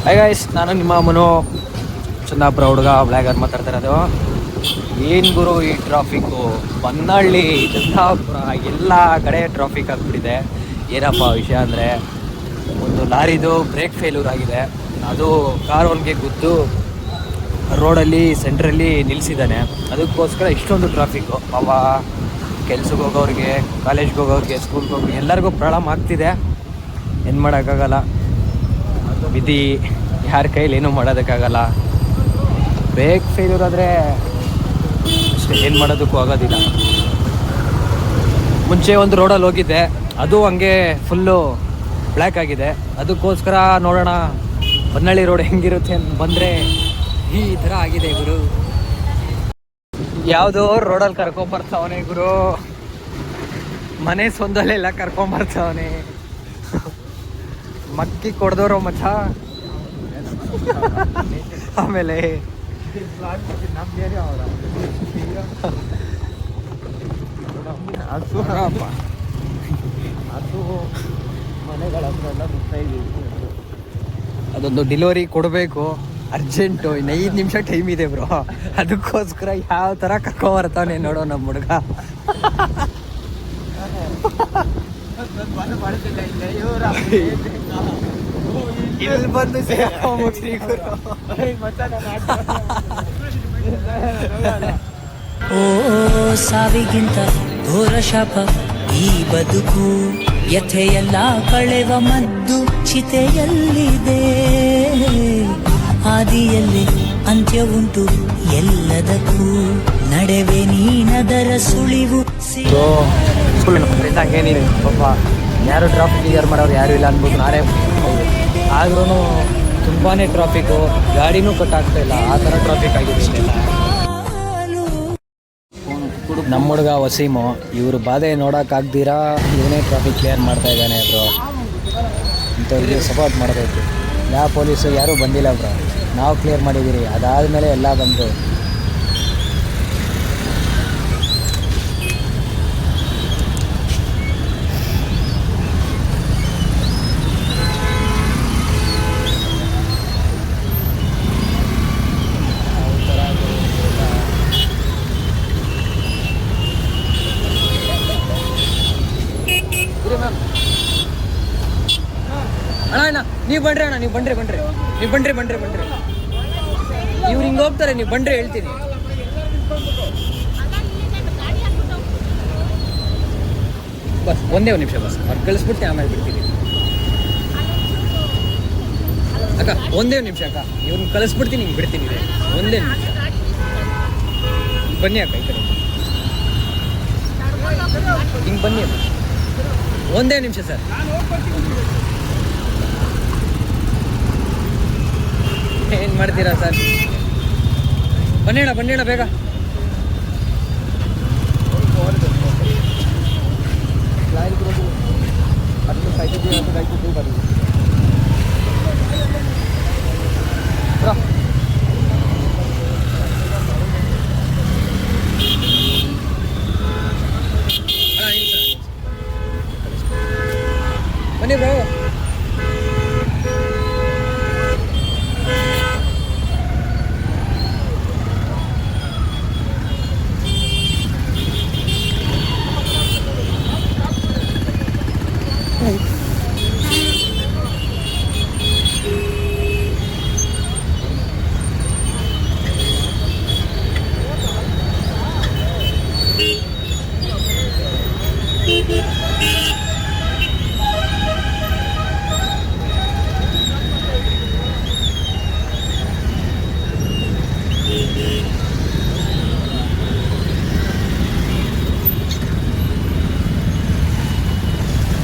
Hi guys, ನಾನು ನಿಮ್ಮ ಮನು ಚಂದಾಪುರ ಹುಡುಗ ಬ್ಲಾಗರ್ ಮಾತಾಡ್ತಾ ಇರೋದು. ಏನು ಗುರು ಈ ಟ್ರಾಫಿಕ್ಕು, ಬನ್ನಹಳ್ಳಿ ಚಂದಾಪುರ ಎಲ್ಲ ಕಡೆ ಟ್ರಾಫಿಕ್ ಆಗಿಬಿಟ್ಟಿದೆ. ಏನಪ್ಪ ವಿಷಯ ಅಂದರೆ, ಒಂದು ಲಾರಿದು ಬ್ರೇಕ್ ಫೇಲ್ಯೂರ್ ಆಗಿದೆ. ಅದು ಕಾರ್ ಅವ್ನಿಗೆ ಗುದ್ದು ರೋಡಲ್ಲಿ ಸೆಂಟ್ರಲ್ಲಿ ನಿಲ್ಲಿಸಿದ್ದಾನೆ. ಅದಕ್ಕೋಸ್ಕರ ಇಷ್ಟೊಂದು ಟ್ರಾಫಿಕ್ಕು. ಪಾಪ ಕೆಲ್ಸಕ್ಕೆ ಹೋಗೋರಿಗೆ, ಕಾಲೇಜ್ಗೆ ಹೋಗೋರಿಗೆ, ಸ್ಕೂಲ್ಗೆ ಹೋಗೋರಿಗೆ ಎಲ್ಲರಿಗೂ ಪ್ರಾಬ್ಲಮ್ ಆಗ್ತಿದೆ. ಏನು ಮಾಡೋಕ್ಕಾಗಲ್ಲ, ವಿಧಿ, ಯಾರ ಕೈಲಿ ಏನೂ ಮಾಡೋದಕ್ಕಾಗಲ್ಲ. ಬ್ರೇಕ್ ಫೇಲ್ಯೂರ್ ಆದರೆ ಅಷ್ಟೇ, ಏನು ಮಾಡೋದಕ್ಕೂ ಆಗೋದಿಲ್ಲ. ಮುಂಚೆ ಒಂದು ರೋಡಲ್ಲಿ ಹೋಗಿದ್ದೆ, ಅದು ಹಂಗೆ ಫುಲ್ಲು ಬ್ಲ್ಯಾಕ್ ಆಗಿದೆ. ಅದಕ್ಕೋಸ್ಕರ ನೋಡೋಣ ಬನ್ನಹಳ್ಳಿ ರೋಡ್ ಹೆಂಗಿರುತ್ತೆ ಅಂತ ಬಂದರೆ ಈ ಥರ ಆಗಿದೆ ಗುರು. ಯಾವುದೋ ರೋಡಲ್ಲಿ ಕರ್ಕೊಂಬರ್ತಾವನೆ ಗುರು, ಮನೆ ಸ್ವಂದಲ್ಲೆಲ್ಲ ಕರ್ಕೊಂಬರ್ತಾವನೆ. ಮಕ್ಕಿ ಕೊಡ್ದವ್ರು ಮಚ್ಚ. ಆಮೇಲೆ ಅದೊಂದು ಡೆಲಿವರಿ ಕೊಡಬೇಕು ಅರ್ಜೆಂಟು. ಇನ್ನು 5 ನಿಮಿಷ ಟೈಮ್ ಇದೆ ಬ್ರೋ. ಅದಕ್ಕೋಸ್ಕರ ಯಾವ ಥರ ಕರ್ಕೊಂಬರ್ತಾವನೆ ನೋಡೋ ನಮ್ಮ ಹುಡುಗ. ಇಲ್ಲಿ ಬಂದು ಓ ಸಾವಿಗಿಂತ ಘೋರ ಶಾಪ ಈ ಬದುಕು, ಯಥೆಯೆಲ್ಲ ಕಳೆವ ಮದ್ದು ಚಿತೆಯಲ್ಲಿದೆ. ಆದಿಯಲ್ಲಿ ಅಂತ್ಯ ಉಂಟು ಎಲ್ಲದಕ್ಕೂ, ನಡೆವೆ ನೀನದರ ಸುಳಿವು. ಹಂಗೇನಿದೆ ಪಾಪ, ಯಾರು ಟ್ರಾಫಿಕ್ ಕ್ಲಿಯರ್ ಮಾಡೋರು ಯಾರು ಇಲ್ಲ ಅನ್ಬೋದು ನಾನೇ. ಆದ್ರೂ ತುಂಬಾ ಟ್ರಾಫಿಕ್ಕು, ಗಾಡಿನೂ ಕಟ್ಟಾಗ್ತಾ ಇಲ್ಲ, ಆ ಥರ ಟ್ರಾಫಿಕ್ ಆಗಿದೆ ಇಲ್ಲೆಲ್ಲ. ನಮ್ಮ ಹುಡುಗ ವಸೀಮು, ಇವರು ಬಾಧೆ ನೋಡೋಕ್ಕಾಗ್ದಿರಾ ಇವನೇ ಟ್ರಾಫಿಕ್ ಕ್ಲಿಯರ್ ಮಾಡ್ತಾ ಇದ್ದಾನೆ ಬ್ರೋ. ಇಂಥವ್ರಿಗೆ ಸಪೋರ್ಟ್ ಮಾಡಬೇಕು. ಯಾವ ಪೊಲೀಸು ಯಾರೂ ಬಂದಿಲ್ಲ ಬ್ರೋ, ನಾವು ಕ್ಲಿಯರ್ ಮಾಡಿದ್ದೀರಿ. ಅದಾದಮೇಲೆ ಎಲ್ಲ ಬಂದು ಅಣ್ಣ ನೀವು ಬನ್ರಿ, ಅಣ್ಣ ನೀವು ಬನ್ರಿ ಇವ್ರು ಹಿಂಗೆ ಹೋಗ್ತಾರೆ, ನೀವು ಬನ್ರಿ ಹೇಳ್ತೀನಿ. ಬಸ್ ಒಂದೇ ಒಂದು ನಿಮಿಷ, ಬಸ್ ಅವ್ರು ಕಳಿಸ್ಬಿಟ್ಟು ಆಮೇಲೆ ಬಿಡ್ತೀನಿ ಅಕ್ಕ. ಒಂದೇ ಒಂದು ನಿಮಿಷ ಅಕ್ಕ, ಇವ್ರನ್ನ ಕಳಿಸ್ಬಿಡ್ತೀನಿ, ಹಿಂಗೆ ಬಿಡ್ತೀನಿ. ಒಂದೇ ನಿಮಿಷ ಬನ್ನಿ ಅಕ್ಕ, ಈ ಕಡೆ ಹಿಂಗೆ ಬನ್ನಿ ಅಕ್ಕ. ಒಂದೇ ನಿಮಿಷ ಸರ್. ಏನು ಮಾಡ್ತೀರಾ ಸರ್? ಬನ್ನಿ ಅಣ್ಣ ಬೇಗ. ಬನ್ನಿ ಬ್ರೋ.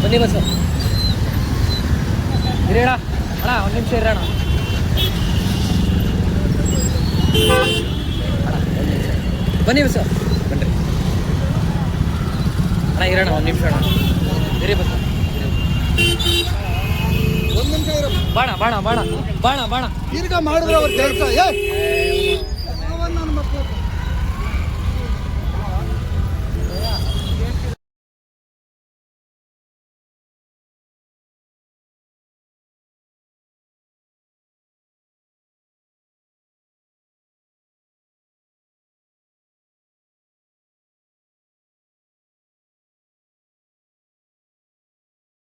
ಬನ್ನಿ ಬಸ್ಸು ಇರೋಣ ಅಣ್ಣ, ಒಂದು ನಿಮಿಷ ಇರೋಣ ಬನ್ನಿ ಬಸ್ಸು. ಬನ್ರಿ ಅಣ್ಣ, ಇರೋಣ ಒಂದು ನಿಮಿಷ ಅಣ್ಣ, ಇರಿ ಬಸ್ಸು. ಒಂದು ನಿಮಿಷ ಇರೋ. ಬಾಣ ತಿರ್ಗಾ ಮಾಡಿದ್ರೆ ಅವ್ರು